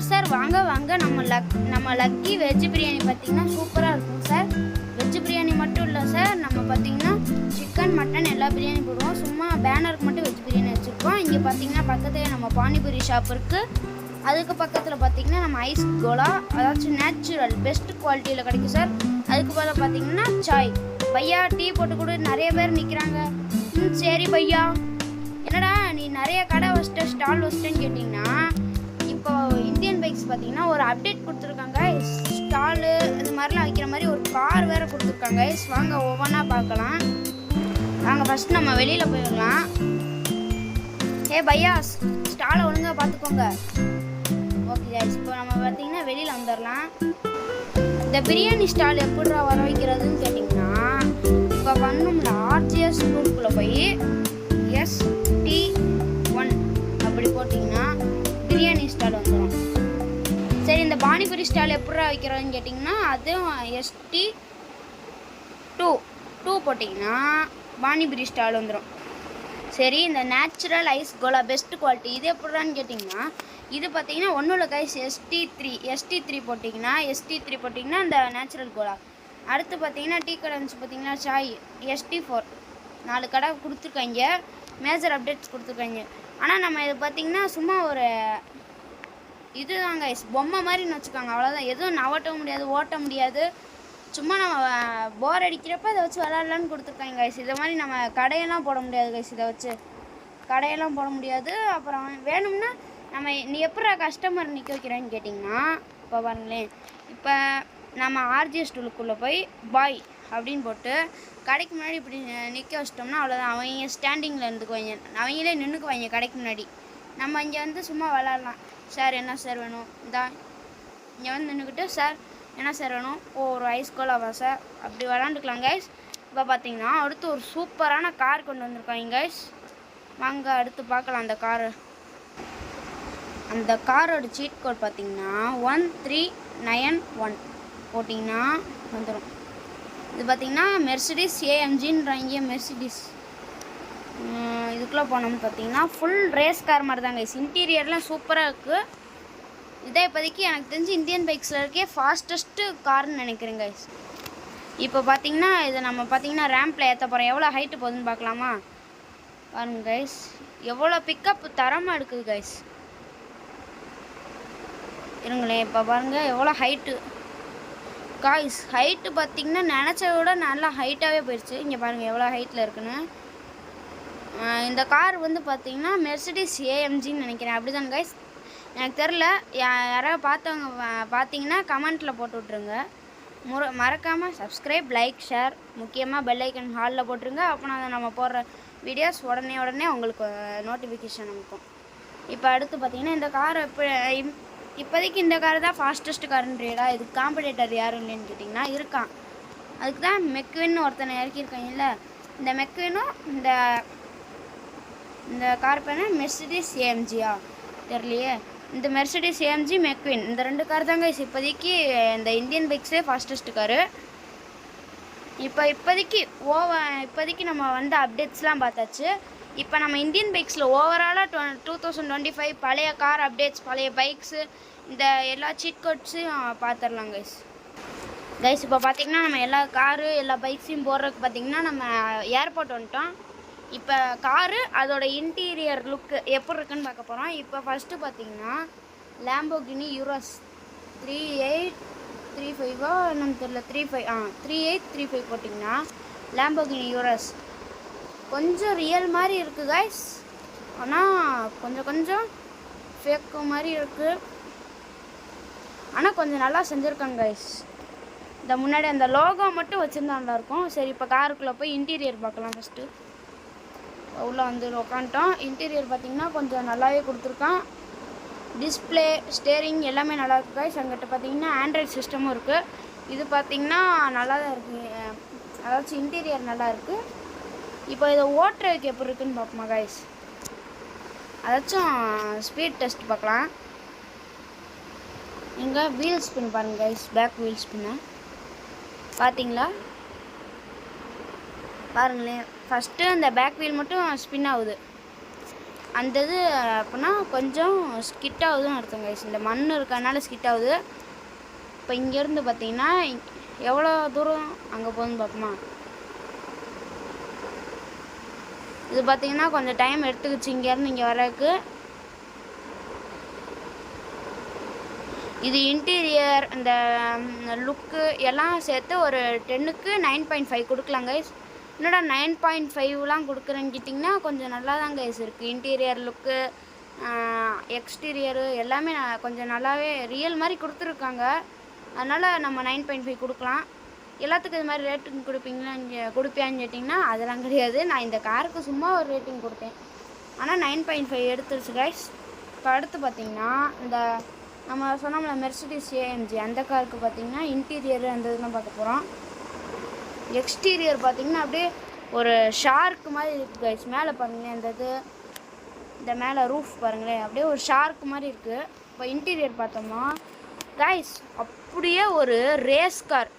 Sir வாங்க வாங்க நம்ம லக்கி வெஜ் பிரியாணி பார்த்தீங்கன்னா சூப்பராக இருக்கும் சார். வெஜ் பிரியாணி மட்டும் இல்லை சார், நம்ம பார்த்தீங்கன்னா சிக்கன் மட்டன் எல்லா பிரியாணி போடுவோம். சும்மா பேனருக்கு மட்டும் வெஜ் பிரியாணி வச்சுருக்கோம். இங்கே பார்த்தீங்கன்னா பக்கத்தில் நம்ம பானிபூரி ஷாப் இருக்குது. அதுக்கு பக்கத்தில் பார்த்தீங்கன்னா நம்ம ஐஸ் கோலா, அதாச்சும் நேச்சுரல் பெஸ்ட் குவாலிட்டியில் கிடைக்கும் சார். அதுக்கு போல பார்த்தீங்கன்னா சாய். பையா டீ போட்டு கூட நிறைய பேர் நிற்கிறாங்க. சரி பையா, என்னடா நீ நிறைய கடை வச்சிட்ட ஸ்டால் வச்சிட்டேன்னு கேட்டிங்கன்னா, இப்போ இந்தியன் பைக்ஸ் பார்த்தீங்கன்னா ஒரு அப்டேட் கொடுத்துருக்காங்க. ஸ்டாலு இது மாதிரிலாம் வைக்கிற மாதிரி ஒரு கார் வேறு கொடுத்துருக்காங்க. வாங்க ஒவ்வொன்றா பார்க்கலாம். வாங்க ஃபஸ்ட் நம்ம வெளியில் போயிடலாம். பையா ஸ்டாலை ஒழுங்காக பார்த்துக்கோங்க. ஓகே கைஸ், இப்போ நம்ம பார்த்தீங்கன்னா வெளியில் வந்துடலாம். இந்த பிரியாணி ஸ்டால் எப்படிடா வர வைக்கிறதுன்னு கேட்டிங்கன்னா, இப்போ பண்ணோம்ல ஆர்ஜிஎஸ் குரூப்புக்குள்ளே போய் ST1 அப்படி போட்டிங்கன்னா பிரியாணி ஸ்டால் வந்துடும். சரி, இந்த பானிபூரி ஸ்டால் எப்படிடா வைக்கிறதுன்னு கேட்டிங்கன்னா, அதுவும் ST2 போட்டிங்கன்னா பானிபூரி ஸ்டால் வந்துடும். சரி, இந்த natural ice cola best quality இது எப்படின்னு கேட்டிங்கன்னா, இது பார்த்தீங்கன்னா ஒன்றும் இல்லை கைஸ், ST3 போட்டிங்கன்னா இந்த நேச்சுரல் கோலா. அடுத்து பார்த்தீங்கன்னா டீ கடை இருந்துச்சு பார்த்தீங்கன்னா சாய், ST4 4 கடை கொடுத்துருக்காங்க. மேஜர் அப்டேட்ஸ் கொடுத்துருக்காங்க. ஆனால் நம்ம இது பார்த்திங்கன்னா சும்மா ஒரு இதுதான் கைஸ், பொம்மை மாதிரின்னு வச்சுக்காங்க, அவ்வளோதான். எதுவும் நவட்டவும் முடியாது, ஓட்ட முடியாது. சும்மா நம்ம போர் அடிக்கிறப்ப இதை வச்சு விளாட்லான்னு கொடுத்துருக்காங்க கைஸ். இதை மாதிரி நம்ம கடையெல்லாம் போட முடியாது கைஸ், இதை வச்சு கடையெல்லாம் போட முடியாது. அப்புறம் வேணும்னா நம்ம நீ எப்படா கஸ்டமர் நிற்க வைக்கிறேன்னு கேட்டிங்கன்னா, இப்போ பாருங்களேன், இப்போ நம்ம ஆர்ஜிஎஸ் டூலுக்குள்ளே போய் பாய் அப்படின்னு போட்டு கடைக்கு முன்னாடி இப்படி நிற்க வச்சிட்டோம்னா அவ்வளோதான். அவங்க ஸ்டாண்டிங்கில் இருந்துக்குவாங்க, அவங்களே நின்றுக்குவாங்க கடைக்கு முன்னாடி. நம்ம இங்கே வந்து சும்மா விளாட்லாம். சார் என்ன சார் வேணும், இந்தா இங்கே வந்து நின்றுக்கிட்டு சார் என்ன சார் வேணும், ஒரு ஐஸ் கோலாவா சார், அப்படி விளாண்டுக்கலாம் கைஸ். இப்போ பார்த்தீங்கன்னா அடுத்து ஒரு சூப்பரான கார் கொண்டு வந்திருக்காங்க கைஸ். வாங்க அடுத்து பார்க்கலாம் அந்த காரு. அந்த காரோட சீட் கோட் பார்த்தீங்கன்னா 1391 போட்டிங்கன்னா வந்துடும். இது பார்த்தீங்கன்னா மெர்சிடிஸ் AMGன்றாங்க. மெர்சிடிஸ் இதுக்குள்ளே போனோம்னு பார்த்தீங்கன்னா ஃபுல் ரேஸ் கார் மாதிரி தான் கைஸ். இன்டீரியர்லாம் சூப்பராக இருக்குது. இதே இப்போதைக்கு எனக்கு தெரிஞ்சு இந்தியன் பைக்ஸில் இருக்கே ஃபாஸ்டஸ்ட்டு கார்னு நினைக்கிறேன் கைஸ். இப்போ பார்த்தீங்கன்னா இது நம்ம பார்த்தீங்கன்னா ரேம்பில் ஏற்ற போகிறோம். எவ்வளோ ஹைட்டு போகுதுன்னு பார்க்கலாமா? பாருங்க கைஸ், எவ்வளோ பிக்கப் தரமாக இருக்குது கைஸ். இருங்களேன், இப்போ பாருங்கள் எவ்வளோ ஹைட்டு காய்ஸ். ஹைட்டு பார்த்திங்கன்னா நினச்சத விட நல்லா ஹைட்டாகவே போயிடுச்சு. இங்கே பாருங்கள் எவ்வளோ ஹைட்டில் இருக்குன்னு. இந்த கார் வந்து பார்த்திங்கன்னா மெர்சிடிஸ் AMGன்னு நினைக்கிறேன், அப்படி தான் கைஸ். எனக்கு தெரில, யாராவது பார்த்தீங்கன்னா கமெண்ட்டில் போட்டு விட்ருங்க. மறக்காமல் சப்ஸ்கிரைப், லைக், ஷேர், முக்கியமாக பெல் ஐக்கன் ஹாலில் போட்டுருங்க. அப்போ நம்ம போடுற வீடியோஸ் உடனே உங்களுக்கு நோட்டிஃபிகேஷன் அனுப்பும். இப்போ அடுத்து பார்த்திங்கன்னா இந்த காரை இப்போதைக்கு இந்த கார் தான் ஃபாஸ்டஸ்ட் காருன்றீடா. இதுக்கு காம்படேட்டர் யாரும் இல்லைன்னு கேட்டிங்கன்னா இருக்கான். அதுக்கு தான் மெக்வின்னு ஒருத்தனை இறக்கியிருக்காங்கல்ல. இந்த மெக்வினும் இந்த கார் பேர் மெர்சிடிஸ் AMGயா தெரியலையே. இந்த மெர்சிடிஸ் AMG மெக்வின் இந்த 2 கார் தாங்க இப்போதைக்கு இந்த இந்தியன் பைக்ஸே ஃபாஸ்டஸ்ட் காரு. இப்போதைக்கு நம்ம வந்து அப்டேட்ஸ்லாம் பார்த்தாச்சு. இப்போ நம்ம இந்தியன் பைக்ஸில் ஓவராலாக 2025 பழைய கார் அப்டேட்ஸ், பழைய பைக்ஸு, இந்த எல்லா சீட் கோட்ஸையும் பார்த்துடலாம் கைஸ். இப்போ பார்த்திங்கன்னா நம்ம எல்லா காரு எல்லா பைக்ஸையும் போடுறதுக்கு பார்த்திங்கன்னா நம்ம ஏர்போர்ட் வந்துட்டோம். இப்போ காரு அதோட இன்டீரியர் லுக்கு எப்படி இருக்குன்னு பார்க்க போகிறோம். இப்போ ஃபஸ்ட்டு பார்த்திங்கன்னா லேம்போகினி யூரோஸ் 3835 என்னன்னு தெரியல, 3835 போட்டிங்கன்னா லேம்போகினி யூரோஸ் கொஞ்சம் ரியல் மாதிரி இருக்குது கைஸ். ஆனால் கொஞ்சம் ஃபேக்கு மாதிரி இருக்குது. ஆனால் கொஞ்சம் நல்லா செஞ்சுருக்காங்க கைஸ். இந்த முன்னாடி அந்த லோகோ மட்டும் வச்சுருந்தா நல்லாயிருக்கும். சரி, இப்போ காருக்குள்ளே போய் இன்டீரியர் பார்க்கலாம். ஃபஸ்ட்டு உள்ளே வந்து உட்காந்துட்டோம். இன்டீரியர் பார்த்திங்கன்னா கொஞ்சம் நல்லாவே கொடுத்துருக்கான். டிஸ்பிளே, ஸ்டேரிங் எல்லாமே நல்லா இருக்குது கைஸ். அங்கிட்ட பார்த்திங்கன்னா ஆண்ட்ராய்ட் சிஸ்டமும் இருக்குது. இது பார்த்திங்கன்னா நல்லா தான் இருக்குது, அதாச்சும் இன்டீரியர் நல்லா இருக்குது. இப்போ இதை ஓட்டுறதுக்கு எப்படி இருக்குன்னு பார்ப்போமா கைஸ். அதாச்சும் ஸ்பீட் டெஸ்ட் பார்க்கலாம். இங்கே வீல் ஸ்பின் பாருங்கள் கைஸ், பேக் வீல் ஸ்பின்னு பார்த்தீங்களா? பாருங்களேன், ஃபஸ்ட்டு அந்த பேக் வீல் மட்டும் ஸ்பின் ஆகுது. அந்த இது அப்படின்னா கொஞ்சம் ஸ்கிட் ஆகுதுன்னு அர்த்தம் கைஸ். இந்த மண் இருக்கறனால ஸ்கிட் ஆகுது. இப்போ இங்கேருந்து பார்த்தீங்கன்னா எவ்வளோ தூரம் அங்கே போகுதுன்னு பார்ப்போமா. இது பார்த்தீங்கன்னா கொஞ்சம் டைம் எடுத்துக்கிச்சு இங்கேருந்து இங்கே வரக்கு. இது இன்டீரியர் இந்த லுக்கு எல்லாம் சேர்த்து ஒரு 10க்கு 9.5 கொடுக்கலாம் கைஸ். என்னடா 9.5லாம் கொடுக்குறேன்னு கேட்டிங்கன்னா கொஞ்சம் நல்லா தான் கைஸ் இருக்குது. இன்டீரியர் லுக்கு எக்ஸ்டீரியரு எல்லாமே கொஞ்சம் நல்லாவே ரியல் மாதிரி கொடுத்துருக்காங்க. அதனால் நம்ம 9.5 கொடுக்கலாம். எல்லாத்துக்கும் இது மாதிரி ரேட்டிங் கொடுப்பியான்னு கேட்டிங்கன்னா அதெல்லாம் கிடையாது. நான் இந்த காருக்கு சும்மா ஒரு ரேட்டிங் கொடுத்தேன். ஆனால் 9.5 எடுத்துருச்சு கைஸ். இப்போ அடுத்து பார்த்திங்கன்னா இந்த நம்ம சொன்னோம்ல மெர்சிடிஸ் ஏஎம்ஜி அந்த காருக்கு பார்த்திங்கன்னா இன்டீரியர் அந்த இதெல்லாம் பார்க்க போகிறோம். எக்ஸ்டீரியர் பார்த்திங்கன்னா அப்படியே ஒரு ஷார்க் மாதிரி இருக்குது கைஸ். மேலே பாருங்களேன் அந்த இது இந்த மேலே ரூஃப் பாருங்களேன் அப்படியே ஒரு ஷார்க் மாதிரி இருக்குது. இப்போ இன்டீரியர் பார்த்தோம்னா கைஸ் அப்படியே ஒரு ரேஸ் கார்,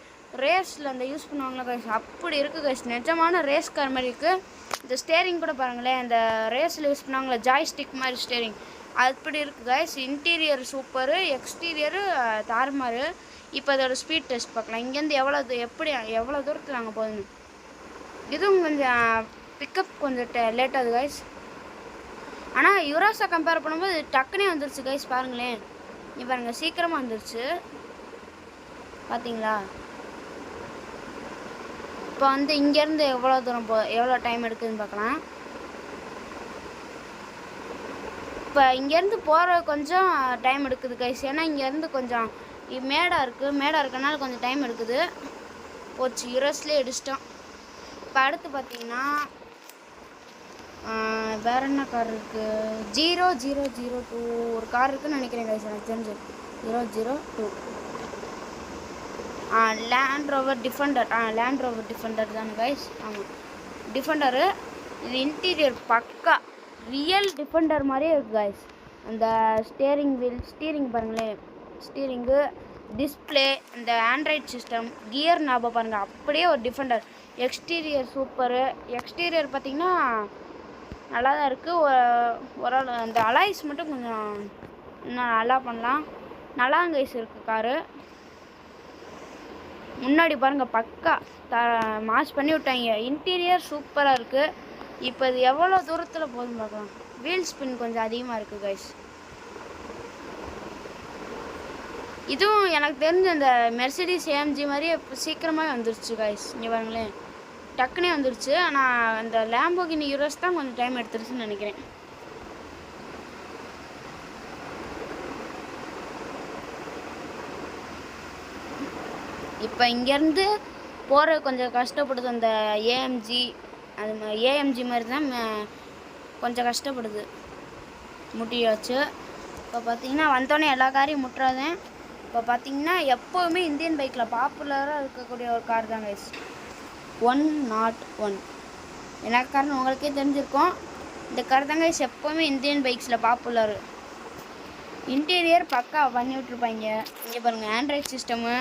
ரேஸில் அந்த யூஸ் பண்ணுவாங்களா கைஸ் அப்படி இருக்குது கைஸ். நிஜமான ரேஸ் கார் மாதிரி இருக்குது. இந்த ஸ்டேரிங் கூட பாருங்களேன் இந்த ரேஸில் யூஸ் பண்ணுவாங்களா ஜாய்ஸ்டிக் மாதிரி ஸ்டேரிங் அப்படி இருக்குது கைஸ். இன்டீரியர் சூப்பரு, எக்ஸ்டீரியரு தாறுமாறு. இப்போ அதோட ஸ்பீட் டெஸ்ட் பார்க்கலாம். இங்கேருந்து எவ்வளோ தூரத்தில் நாங்கள் போகணும். இதுவும் கொஞ்சம் பிக்கப் கொஞ்சம் லேட் ஆகுது கைஸ். ஆனால் யுராஸை கம்பேர் பண்ணும்போது டக்குனே வந்துருச்சு கைஸ். பாருங்களேன் இங்கே பாருங்கள் சீக்கிரமாக வந்துருச்சு பார்த்தீங்களா. இப்போ வந்து இங்கேருந்து எவ்வளோ தூரம் எவ்வளோ டைம் எடுக்குதுன்னு பார்க்கலாம். இப்போ இங்கேருந்து போகிற கொஞ்சம் டைம் எடுக்குது கைஸ். ஏன்னா இங்கேருந்து கொஞ்சம் மேடாக இருக்கனால கொஞ்சம் டைம் எடுக்குது. போச்சு யூரஸ்லேயே அடிச்சிட்டோம். இப்போ அடுத்து பார்த்தீங்கன்னா வேறு என்ன கார் இருக்குது 0002 ஒரு கார் இருக்குதுன்னு நினைக்கிறேன் கைஸ். எனக்கு தெரிஞ்சு 002 land rover Defender. Land rover Defender தானே கைஸ். ஆமாம் டிஃபெண்டரு. இது இன்டீரியர் பக்கா ரியல் டிஃபெண்டர் மாதிரியே இருக்குது கைஸ். அந்த ஸ்டீரிங் பாருங்களேன், ஸ்டீரிங்கு டிஸ்பிளே இந்த ஆண்ட்ராய்ட் சிஸ்டம் கியர் ஞாபகம் பாருங்கள் அப்படியே ஒரு டிஃபெண்டர். Exterior super. எக்ஸ்டீரியர் பார்த்திங்கன்னா நல்லா தான் இருக்குது. ஒரு அந்த அலாய்ஸ் மட்டும் கொஞ்சம் இன்னும் நல்லா பண்ணலாம். நல்லா கைஸ் இருக்குது காரு. முன்னாடி பாருங்கள் பக்கா மாஸ் பண்ணி விட்டாங்க. இன்டீரியர் சூப்பராக இருக்குது. இப்போ இது எவ்வளோ தூரத்தில் போகுதுன்னு பார்க்கலாம். வீல் ஸ்பின் கொஞ்சம் அதிகமாக இருக்குது கைஸ். இதுவும் எனக்கு தெரிஞ்ச அந்த மெர்சிடிஸ் ஏஎம்ஜி மாதிரியே சீக்கிரமாக வந்துருச்சு கைஸ். இங்கே பாருங்களேன் டக்குனே வந்துருச்சு. ஆனால் அந்த லேம்போகினி யூரஸ் தான் கொஞ்சம் டைம் எடுத்துருச்சுன்னு நினைக்கிறேன். இப்போ இங்கேருந்து போகிற கொஞ்சம் கஷ்டப்படுது. அந்த ஏஎம்ஜி ஏஎம்ஜி மாதிரி தான் கொஞ்சம் கஷ்டப்படுது முட்டியாச்சு. இப்போ பார்த்தீங்கன்னா வந்தோடனே எல்லா காரையும் முட்டுறதேன். இப்போ பார்த்தீங்கன்னா எப்போவுமே இந்தியன் பைக்கில் பாப்புலராக இருக்கக்கூடிய ஒரு கார் தான் கைஸ் 101. எனக்கு காரணம் உங்களுக்கே தெரிஞ்சிருக்கும். இந்த கார் தான் கைஸ் எப்போவுமே இந்தியன் பைக்ஸில் பாப்புலர். இன்டீரியர் பக்கா பண்ணி விட்ருப்பாங்க. இங்கே பாருங்கள் ஆண்ட்ராய்ட் சிஸ்டமு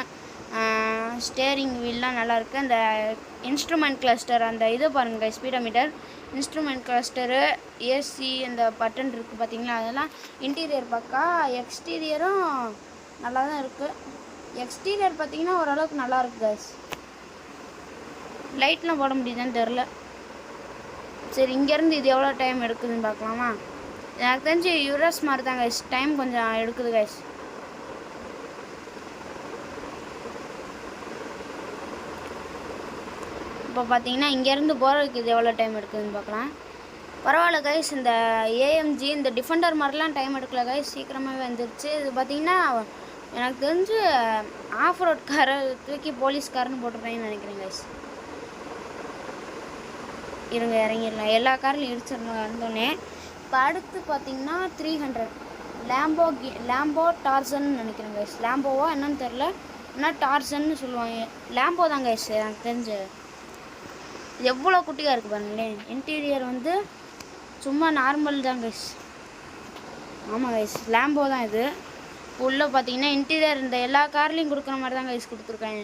ஸ்டேரிங் வீல்லாம் நல்லாயிருக்கு. அந்த இன்ஸ்ட்ருமெண்ட் கிளஸ்டர் அந்த இது பாருங்கள் ஸ்பீடோமீட்டர் இன்ஸ்ட்ருமெண்ட் கிளஸ்டரு ஏசி அந்த பட்டன் இருக்குது பார்த்தீங்களா அதெல்லாம் இன்டீரியர் பக்கா. எக்ஸ்டீரியரும் நல்லா தான் இருக்குது. எக்ஸ்டீரியர் பார்த்தீங்கன்னா ஓரளவுக்கு நல்லாயிருக்கு கைஸ். லைட்லாம் போட முடியுதுன்னு தெரில. சரி இங்கேருந்து இது எவ்வளோ டைம் எடுக்குதுன்னு பார்க்கலாமா. எனக்கு தெரிஞ்சு யூரஸ் மாதிரி தான் கைஸ் டைம் கொஞ்சம் எடுக்குது கைஸ். இப்போ பார்த்தீங்கன்னா இங்கேருந்து போகிறதுக்கு இது எவ்வளோ டைம் எடுக்குதுன்னு பார்க்கலாம். பரவாயில்ல கைஸ். இந்த ஏஎம்ஜி இந்த டிஃபெண்டர் மாதிரிலாம் டைம் எடுக்கல கைஸ், சீக்கிரமாகவே வந்துருச்சு. இது பார்த்தீங்கன்னா எனக்கு தெரிஞ்சு ஆஃப் ரோட் காரை தூக்கி போலீஸ்காரன்னு போட்டுருப்பேன்னு நினைக்கிறேன் கைஸ். இருங்க இறங்கிடலாம். எல்லா காரிலும் இடிச்சிடணும் இருந்தோடனே. இப்போ அடுத்து பார்த்தீங்கன்னா 300 லேம்போ டார்சன் நினைக்கிறேன் கைஸ். லேம்போவா என்னன்னு தெரில, ஆனால் டார்சன்னு சொல்லுவாங்க. லேம்போ தான் கைஸ் எனக்கு தெரிஞ்சு. இது எவ்வளோ குட்டியாக இருக்குது பாருங்களேன். இன்டீரியர் வந்து சும்மா நார்மல் தான் கைஸ். ஆமாம் கைஸ் லேம்போ தான் இது. உள்ளே பார்த்தீங்கன்னா இன்டீரியர் இந்த எல்லா கார்லேயும் கொடுக்குற மாதிரி தான் கைஸ் கொடுத்துருக்காங்க.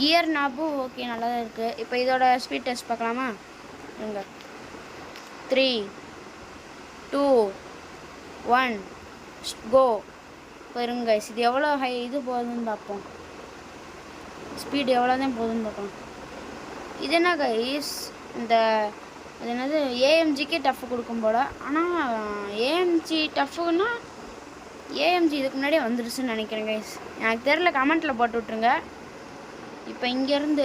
கியர் நாப்பும் ஓகே நல்லா தான் இருக்குது. இப்போ இதோட ஸ்பீட் டெஸ்ட் பார்க்கலாமா. இங்க 3 2 1 கோ. பாருங்க கைஸ், இது எவ்வளோ இது போகுதுன்னு பார்ப்போம். ஸ்பீடு எவ்வளோ தான் போகுதுன்னு பார்ப்போம். இது என்ன கைஸ், இந்த அது என்னது ஏஎம்ஜிக்கே டஃப் கொடுக்கும் போல். ஆனால் ஏஎம்ஜி டஃப்புன்னா ஏஎம்ஜி இதுக்கு முன்னாடியே வந்துருச்சுன்னு நினைக்கிறேன் கைஸ். எனக்கு தெரில, கமெண்ட்டில் போட்டு விட்ருங்க. இப்போ இங்கேருந்து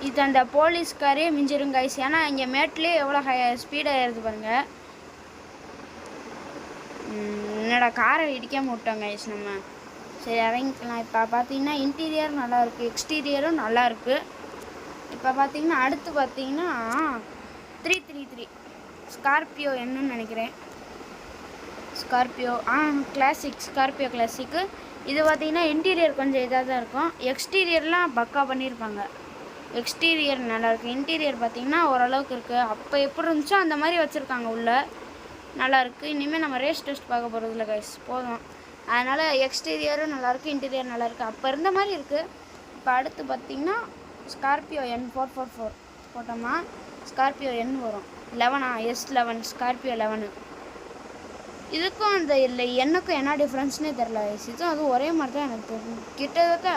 இது அந்த போலீஸ்காரே மிஞ்சிரும் கைஸ். ஏன்னா இங்கே மேட்லேயே எவ்வளோ ஸ்பீடாக ஏறுது பாருங்கள். என்னடா காரை இடிக்காமல் விட்டோம் கைஸ் நம்ம. சரி இறங்கிக்கலாம். இப்போ பார்த்தீங்கன்னா இன்டீரியர் நல்லாயிருக்கு, எக்ஸ்டீரியரும் நல்லாயிருக்கு. இப்போ பார்த்தீங்கன்னா அடுத்து பார்த்தீங்கன்னா 333 ஸ்கார்பியோ என்னன்னு நினைக்கிறேன். Scorpio classic, Scorpio classic. இது பார்த்தீங்கன்னா இன்டீரியர் கொஞ்சம் இதாக தான் இருக்கும். எக்ஸ்டீரியர்லாம் பக்கா பண்ணியிருப்பாங்க. எக்ஸ்டீரியர் நல்லாயிருக்கு. இன்டீரியர் பார்த்தீங்கன்னா ஓரளவுக்கு இருக்குது. அப்போ எப்படி இருந்துச்சோ அந்த மாதிரி வச்சுருக்காங்க உள்ளே. நல்லாயிருக்கு. இனிமேல் நம்ம ரேஸ் டெஸ்ட் பார்க்க போகிறதில்ல கைஸ், போதும். அதனால் எக்ஸ்டீரியரும் நல்லாயிருக்கு, இன்டீரியர் நல்லாயிருக்கு. அப்போ இருந்த மாதிரி இருக்குது. இப்போ அடுத்து பார்த்திங்கன்னா ஸ்கார்பியோ N444 போட்டோமா ஸ்கார்பியோ N வரும். 11 S11 ஸ்கார்பியோ 11. இதுக்கும் அந்த இல்லை என்னக்கும் என்ன டிஃப்ரென்ஸ்னே தெரில கைஸ். இதுவும் அதுவும் ஒரே மாதிரி தான் எனக்கு தெரியும். கிட்டத்தட்ட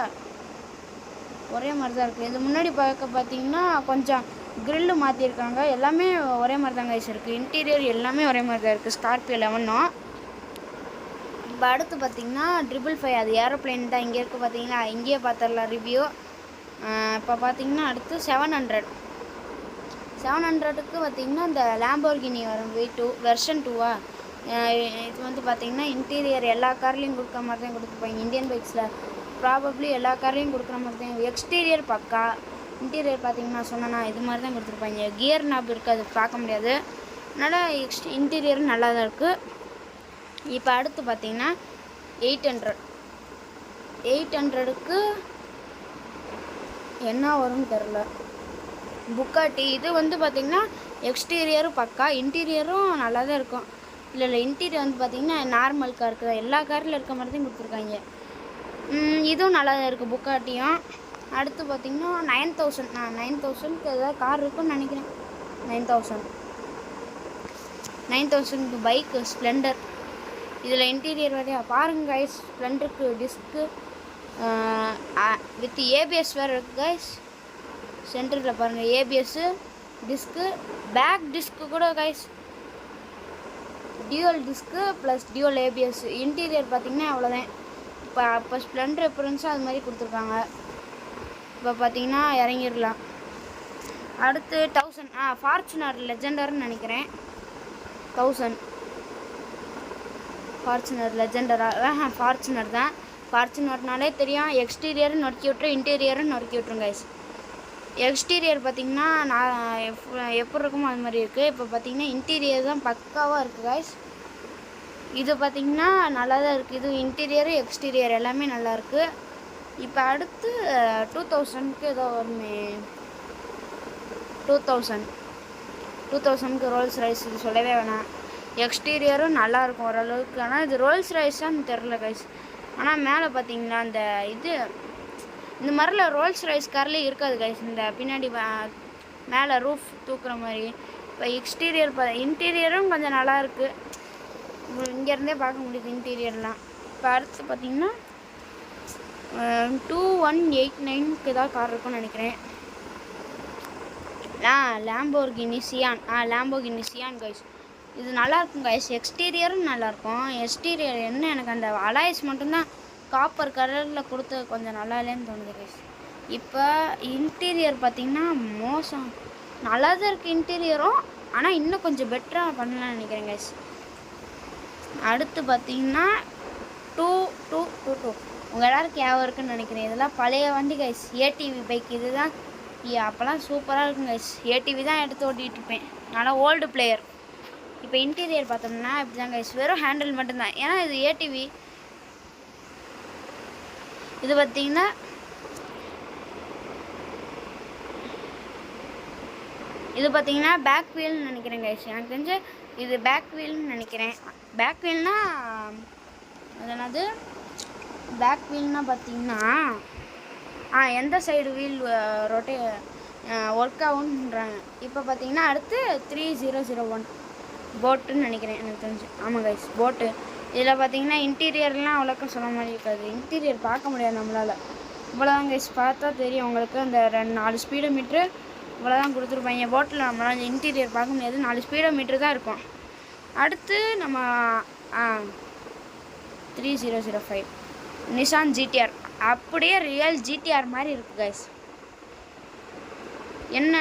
ஒரே மாதிரி தான் இருக்குது. இது முன்னாடி பார்த்தீங்கன்னா கொஞ்சம் க்ரில்லு மாற்றிருக்காங்க. எல்லாமே ஒரே மாதிரி தான் கைஸ் இருக்குது. இன்டீரியர் எல்லாமே ஒரே மாதிரி தான் இருக்குது ஸ்கார்பியோ 11. இப்போ அடுத்து பார்த்திங்கன்னா 555 அது ஏரோப்ளைன் தான் இங்கே இருக்குது. பார்த்தீங்கன்னா இங்கேயே பார்த்துடலாம் ரிவ்யூ. இப்போ பார்த்திங்கன்னா அடுத்து 700க்கு பார்த்திங்கன்னா இந்த லேம்போர்கினி வரும் வெர்ஷன் 2 இது வந்து பார்த்திங்கன்னா இன்டீரியர் எல்லா கார்லேயும் கொடுக்குற மாதிரி தான் கொடுத்துருப்பாங்க. இந்தியன் பைக்ஸில் ப்ராபப்ளி எல்லா கார்லேயும் கொடுக்குற மாதிரி தான். எக்ஸ்டீரியர் பக்கா, இன்டீரியர் பார்த்திங்கன்னா சொன்னேன்னா இது மாதிரி தான் கொடுத்துருப்பாங்க. கியர் நாப் இருக்குது, அது பார்க்க முடியாது. அதனால் இன்டீரியர் நல்லா தான் இருக்குது. இப்போ அடுத்து பார்த்திங்கன்னா 800க்கு என்ன வரும்னு தெரில. புக்காட்டி இது வந்து பார்த்திங்கன்னா எக்ஸ்டீரியரும் பக்கா, இன்டீரியரும் நல்லா தான் இருக்கும். இல்லை இன்டீரியர் வந்து பார்த்திங்கன்னா நார்மல் காருக்கு தான், எல்லா காரில் இருக்க மாதிரி தான் கொடுத்துருக்காங்க. இதுவும் நல்லா தான் இருக்குது புக்காட்டியும். அடுத்து பார்த்திங்கன்னா 9000க்கு ஏதாவது கார் இருக்குன்னு நினைக்கிறேன். 9000க்கு பைக்கு ஸ்ப்ளெண்டர். இதில் இன்டீரியர் வரையா பாருங்கள் கைஸ். ஸ்ப்ளெண்டருக்கு டிஸ்க்கு வித் ஏபிஎஸ் வேறு இருக்குது கைஸ். சென்டரில் பாருங்கள் ஏபிஎஸ்ஸு டிஸ்க்கு, பேக் டிஸ்க்கு கூட guys, dual disc plus dual ABS. Interior பார்த்திங்கன்னா அவ்வளோதான். இப்போ ஸ்ப்ளெண்டர் எப்படி இருந்துச்சோ அது மாதிரி கொடுத்துருக்காங்க. இப்போ பார்த்திங்கன்னா இறங்கிடலாம். அடுத்து 1000 ஃபார்ச்சுனர் லெஜெண்டர்னு நினைக்கிறேன். 1000 ஃபார்ச்சுனர் லெஜெண்டரா? ஃபார்ச்சுனர் தான். ஃபார்ச்சுனர்னாலே தெரியும், எக்ஸ்டீரியரும் நொறுக்கி விட்டுரும், இன்டீரியரும் நொறுக்கி விட்டுரும் கைஸ். எக்ஸ்டீரியர் பார்த்திங்கன்னா நான் எப்படி இருக்குமோ அது மாதிரி இருக்குது. இப்போ பார்த்திங்கன்னா இன்டீரியர் தான் பக்காவாக இருக்குது கைஸ். இது பார்த்திங்கன்னா நல்லா தான் இருக்குது. இது இன்டீரியரு எக்ஸ்டீரியர் எல்லாமே நல்லாயிருக்கு. இப்போ அடுத்து 2000க்கு ஏதோ வருமே. 2000க்கு ரோல்ஸ் ரைஸ். இது சொல்லவே வேணாம். எக்ஸ்டீரியரும் நல்லாயிருக்கும் ஓரளவுக்கு. ஆனால் இது ரோல்ஸ் ரைஸான்னு தெரில கைஸ். ஆனால் மேலே பார்த்தீங்கன்னா அந்த இது இந்த மாதிரிலாம் ரோல்ஸ் ரைஸ் கார்லேயே இருக்காது கைஸ். இந்த பின்னாடி மேலே ரூஃப் தூக்குற மாதிரி. இப்போ இன்டீரியரும் கொஞ்சம் நல்லாயிருக்கு. இங்கேருந்தே பார்க்க முடியுது இன்டீரியர்லாம். இப்போ அடுத்து பார்த்திங்கன்னா 2189க்கு ஏதாவது கார் இருக்குன்னு நினைக்கிறேன். லேம்போர்கினி சியான் கைஸ். இது நல்லாயிருக்கும் கைஸ். எக்ஸ்டீரியரும் நல்லாயிருக்கும். எக்ஸ்டீரியர் என்ன எனக்கு அந்த அலாய்ஸ் மட்டும்தான் காப்பர் கலரில் கொடுத்து கொஞ்சம் நல்லா இல்லைன்னு தோணுது கைஸ். இப்போ இன்டீரியர் பார்த்திங்கன்னா மோசம். நல்லா தான் இருக்குது இன்டீரியரும், ஆனால் இன்னும் கொஞ்சம் பெட்டராக பண்ணலாம்னு நினைக்கிறேன் கைஸ். அடுத்து பார்த்திங்கன்னா 222 உங்கள் எல்லாருக்கும் ஞாபகம் இருக்குன்னு நினைக்கிறேன். இதெல்லாம் பழைய வண்டி கைஸ். ஏடிவி பைக் இது தான். அப்போல்லாம் சூப்பராக இருக்கும் கைஸ். ஏடிவி தான் எடுத்து ஓட்டிகிட்டு இருப்பேன். நல்லா ஓல்டு பிளேயர். இப்போ இன்டீரியர் பார்த்தோம்னா இப்படி தான் கைஸ். வெறும் ஹேண்டில் மட்டும்தான், ஏன்னா இது ஏடிவி. இது பார்த்திங்கன்னா பேக் வீல்னு நினைக்கிறேன் கைஸ். எனக்கு தெரிஞ்சு இது பேக் வீல்னு நினைக்கிறேன். பேக் வீல்னா அது என்னது? பேக் வீல்னா பார்த்திங்கன்னா எந்த சைடு வீல் ஒர்க் ஆகுன்றாங்க. இப்போ பார்த்திங்கன்னா அடுத்து 3001 போட்டுன்னு நினைக்கிறேன் எனக்கு தெரிஞ்சு. ஆமாம் கைஸ், போட்டு. இதில் பார்த்தீங்கன்னா இன்டீரியர்லாம் அவ்வளோக்கா சொல்ல மாதிரி இருக்காது. இன்டீரியர் பார்க்க முடியாது நம்மளால். இவ்வளோதான் கைஸ், பார்த்தா தெரியும் உங்களுக்கு. அந்த 4 ஸ்பீடோ மீட்ரு இவ்வளோதான் கொடுத்துருப்பாங்க. போட்டில் நம்மளால் இன்டீரியர் பார்க்க முடியாது. 4 ஸ்பீடோ மீட்ரு தான் இருக்கும். அடுத்து நம்ம 3005 நிசான் ஜிடிஆர். அப்படியே ரியல் ஜிடிஆர் மாதிரி இருக்குது கைஸ். என்ன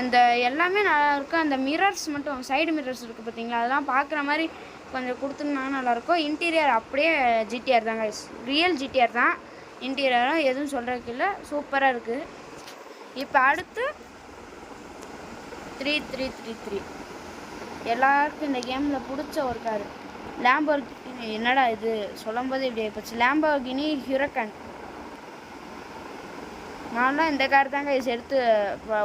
இந்த எல்லாமே நல்லா இருக்கும். அந்த மிரர்ஸ் மட்டும், சைடு மிரர்ஸ் இருக்குது பார்த்தீங்களா, அதெல்லாம் பார்க்குற மாதிரி கொஞ்சம் கொடுத்துருந்தாங்கன்னா நல்லாயிருக்கும். இன்டீரியர் அப்படியே ஜிடிஆர் தான் கைஸ், ரியல் ஜிடிஆர் தான். இன்டீரியரும் எதுவும் சொல்கிறதுக்கு இல்லை, சூப்பராக இருக்குது. இப்போ அடுத்து 3333 எல்லாருக்கும் இந்த கேமில் பிடிச்ச ஒரு காரு. லேம்போர்கினி. என்னடா இது சொல்லும் போது இப்படி ஆயிப்போச்சு. லேம்போர்கினி ஹுரக்கன். நான்லாம் இந்த கார் தாங்க எடுத்து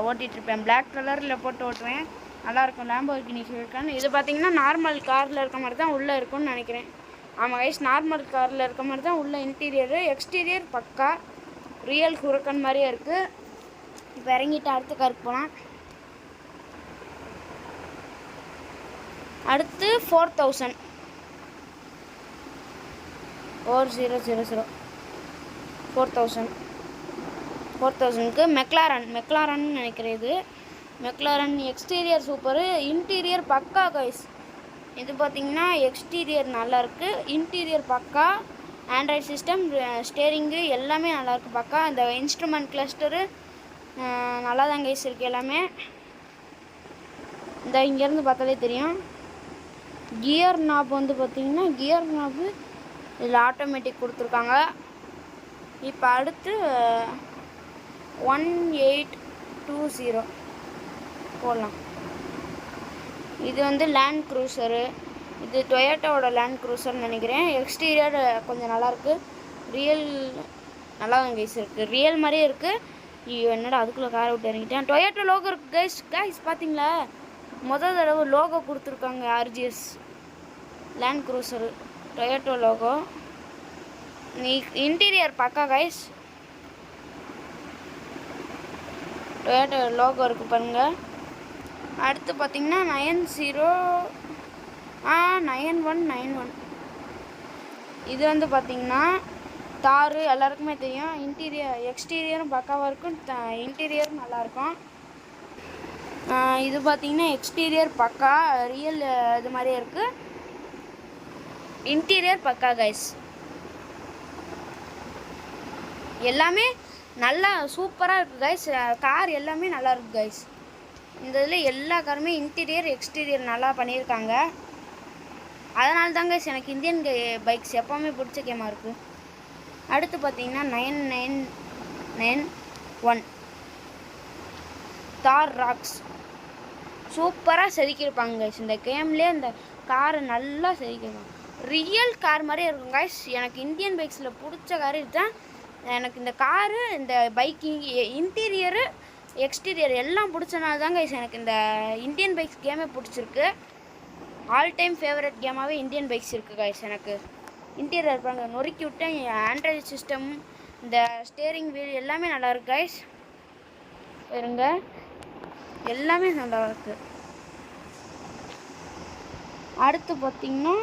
ஓட்டிகிட்ருப்பேன். பிளாக் கலரில் போட்டு ஓட்டுவேன், நல்லாயிருக்கும். லேம்போர்கினி ஹுரக்கன். இது பார்த்தீங்கன்னா நார்மல் காரில் இருக்க மாதிரி தான் உள்ளே இருக்கும்னு நினைக்கிறேன். ஆமாம் கைஸ், நார்மல் காரில் இருக்க மாதிரி தான் உள்ள இன்டீரியரு. எக்ஸ்டீரியர் பக்கா ரியல் ஹுரக்கன் மாதிரியே இருக்குது. இப்போ இறங்கிட்டு அடுத்த காருக்கு போகலாம். அடுத்து 4000 4000க்கு மெக்லாரன் நினைக்கிறது. மெக்லாரன் எக்ஸ்டீரியர் சூப்பரு, இன்டீரியர் பக்கா கைஸ். இது பார்த்திங்கன்னா எக்ஸ்டீரியர் நல்லாயிருக்கு, இன்டீரியர் பக்கா. ஆண்ட்ராய்ட் சிஸ்டம், ஸ்டேரிங்கு எல்லாமே நல்லாயிருக்கு பக்கா. இந்த இன்ஸ்ட்ருமெண்ட் கிளஸ்டரு நல்லா தான் கைஸ் இருக்குது எல்லாமே. இந்த இங்கேருந்து பார்த்தாலே தெரியும். கியர் நாப் வந்து பார்த்திங்கன்னா கியர் நாப்பு இதில் ஆட்டோமேட்டிக் கொடுத்துருக்காங்க. இப்போ அடுத்து 1820 போடலாம். இது வந்து லேண்ட் க்ரூசரு. இது டொயோட்டாவோட லேண்ட் க்ரூசர்னு நினைக்கிறேன். எக்ஸ்டீரியர் கொஞ்சம் நல்லாயிருக்கு, ரியல் நல்லா தான் கைஸ் இருக்குது, ரியல் மாதிரியே இருக்குது. என்னடா அதுக்குள்ளே காரை விட்டு இறங்கிட்டேன். டொயோட்டா லோகோ இருக்குது கைஸ் பார்த்தீங்களா, முதல் தடவை லோகோ கொடுத்துருக்காங்க. ஆர்ஜிஎஸ் Land Cruiser Toyota logo. Interior பக்கா கைஸ், டொயோட்டோ லோகோ இருக்குது பாருங்கள். அடுத்து பார்த்திங்கன்னா 9191. இது வந்து பார்த்திங்கன்னா தார் எல்லாருக்குமே தெரியும். எக்ஸ்டீரியரும் பக்காவாக இருக்கும், இன்டீரியரும் நல்லாயிருக்கும். இது பார்த்திங்கன்னா எக்ஸ்டீரியர் பக்கா ரியல் இது மாதிரியே இருக்குது, இன்டீரியர் பக்கா கைஸ். எல்லாமே நல்லா சூப்பராக இருக்குது கைஸ். கார் எல்லாமே நல்லா இருக்குது கைஸ். இந்த இதில் எல்லா காருமே இன்டீரியர் எக்ஸ்டீரியர் நல்லா பண்ணியிருக்காங்க. அதனால தான் கைஸ் எனக்கு இந்தியன் பைக்ஸ் எப்போவுமே பிடிச்ச கேமாக இருக்குது. அடுத்து பார்த்தீங்கன்னா 9991 தார் ராக்ஸ். சூப்பராக செதுக்கியிருப்பாங்க கைஸ். இந்த கேம்லேயே இந்த காரை நல்லா செதுக்கியிருப்பாங்க, ரியல் கார் மாதிரியே இருக்கும் கைஸ். எனக்கு இந்தியன் பைக்ஸில் பிடிச்ச கார் இதுதான். எனக்கு இந்த காரு, இந்த பைக்கிங், இன்டீரியரு எக்ஸ்டீரியர் எல்லாம் பிடிச்சனால தான் கைஸ் எனக்கு இந்த இந்தியன் பைக்ஸ் கேமே பிடிச்சிருக்கு. ஆல் டைம் ஃபேவரட் கேமாகவே இந்தியன் பைக்ஸ் இருக்குது கைஸ். எனக்கு இன்டீரியர் பாருங்க நொறுக்கி விட்டேன். ஆண்ட்ராய்டு சிஸ்டம், இந்த ஸ்டேரிங் வீல் எல்லாமே நல்லாயிருக்கு கைஸ். பாருங்க எல்லாமே நல்லா இருக்கு. அடுத்து பார்த்திங்கன்னா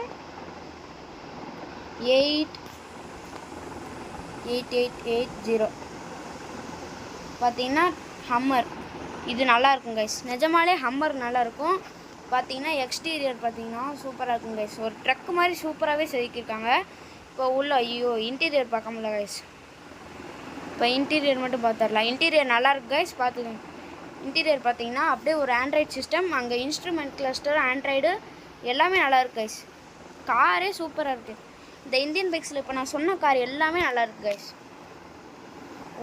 8880 பார்த்திங்கன்னா ஹம்மர். இது நல்லாயிருக்கும் கைஸ், நிஜமாலே ஹம்மர் நல்லாயிருக்கும். பார்த்திங்கன்னா எக்ஸ்டீரியர் பார்த்திங்கன்னா சூப்பராக இருக்கும் கைஸ். ஒரு ட்ரக் மாதிரி சூப்பராகவே செதுக்கியிருக்காங்க. இப்போ உள்ள இன்டீரியர் பார்க்க முடியல கைஸ். இப்போ இன்டீரியர் மட்டும் பார்த்துடலாம். இன்டீரியர் நல்லாயிருக்கு கைஸ், பார்த்துக்கோங்க. இன்டீரியர் பார்த்திங்கன்னா அப்படியே ஒரு ஆண்ட்ராய்டு சிஸ்டம், அங்கே இன்ஸ்ட்ருமெண்ட் கிளஸ்டர், ஆண்ட்ராய்டு எல்லாமே நல்லாயிருக்கு கைஸ். காரே சூப்பராக இருக்குது. இந்த இந்தியன் பைக்ஸில் இப்போ நான் சொன்ன கார் எல்லாமே நல்லாயிருக்கு கைஸ்.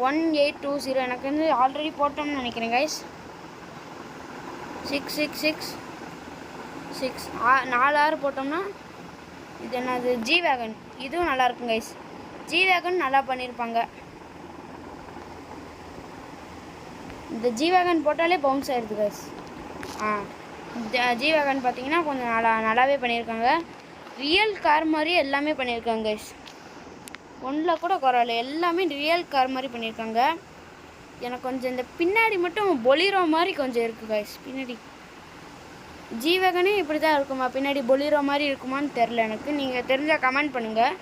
1820 எனக்கு வந்து ஆல்ரெடி போட்டோம்னு நினைக்கிறேன் கைஸ். 6666 4 போட்டோம்னா இது என்னது ஜி வேகன். இதுவும் நல்லாயிருக்கும் கைஸ். ஜி வேகன் நல்லா பண்ணியிருப்பாங்க. இந்த ஜி வேகன் போட்டாலே பவுன்ஸ் ஆகிடுது கைஸ். ஜி வேகன் பார்த்தீங்கன்னா கொஞ்சம் நல்லாவே பண்ணியிருக்காங்க. ரியல் கார் மாதிரி எல்லாமே பண்ணியிருக்காங்க கைஸ். ஒன்றில் கூட குறவில்ல, எல்லாமே ரியல் கார் மாதிரி பண்ணியிருக்காங்க. எனக்கு கொஞ்சம் இந்த பின்னாடி மட்டும் பொலிரோ மாதிரி கொஞ்சம் இருக்குது கைஸ். பின்னாடி ஜி-வேகனே இப்படி தான் இருக்குமா, பின்னாடி பொலிரோ மாதிரி இருக்குமான்னு தெரில எனக்கு. நீங்கள் தெரிஞ்சால் கமெண்ட் பண்ணுங்கள்.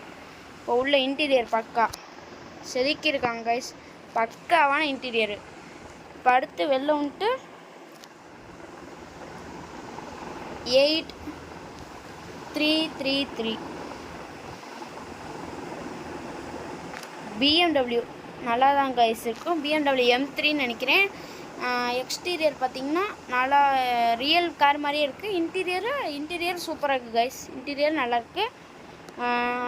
இப்போ உள்ள இன்டீரியர் பக்கா செதுக்கியிருக்காங்க கைஸ், பக்காவான இன்டீரியரு. இப்போ அடுத்து வெளில வந்துட்டு 8333 BMW நல்லா தான் கைஸ் இருக்கும். BMW M3ன்னு நினைக்கிறேன். எக்ஸ்டீரியர் பார்த்திங்கன்னா நல்லா ரியல் கார் மாதிரியே இருக்குது. இன்டீரியர் சூப்பராக இருக்குது கைஸ். இன்டீரியர் நல்லாயிருக்கு.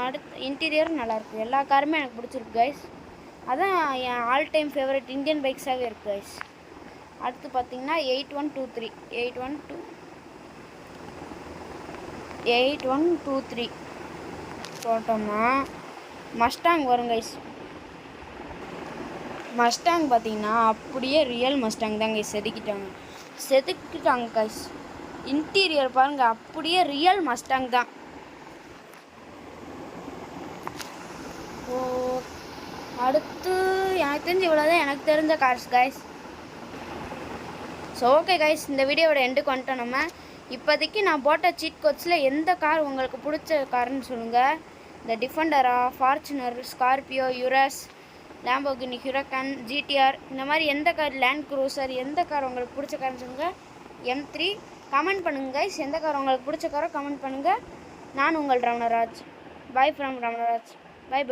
அடுத்து இன்டீரியர் நல்லாயிருக்கு. எல்லா காருமே எனக்கு பிடிச்சிருக்கு கைஸ். அதான் என் ஆல் டைம் ஃபேவரட் இந்தியன் பைக்ஸாகவே இருக்குது கைஸ். அடுத்து பார்த்திங்கன்னா 8123 போட்டோம்னா மஸ்டாங் வரும் கைஸ். மஸ்டாங் பார்த்திங்கன்னா அப்படியே ரியல் மஸ்டாங் தான் கைஸ் செதுக்கிட்டாங்க கைஸ். இன்டீரியர் பாருங்கள், அப்படியே ரியல் மஸ்டாங் தான். ஓ அடுத்து எனக்கு தெரிஞ்ச இவ்வளோதான் எனக்கு தெரிஞ்ச cars guys. So okay guys, இந்த வீடியோவோட எண்டுக்கு வந்துட்டோம். நம்ம இப்போதைக்கு நான் போட்ட சீட் கோட்ஸில் எந்த கார் உங்களுக்கு பிடிச்ச காருன்னு சொல்லுங்கள். இந்த டிஃபெண்டரா, ஃபார்ச்சுனர், ஸ்கார்பியோ, யுரஸ், லாம்போகினி, ஹுரக்கான், ஜிடிஆர், இந்த மாதிரி எந்த கார், லேண்ட் க்ரூசர், எந்த கார் உங்களுக்கு பிடிச்ச கார்னு சொல்லுங்கள். M3 கமெண்ட் பண்ணுங்கள் கைஸ். எந்த கார் உங்களுக்கு பிடிச்ச காரோ கமெண்ட் பண்ணுங்கள். நான் உங்கள் ரமணராஜ். Bye from ரமணராஜ். பாய்.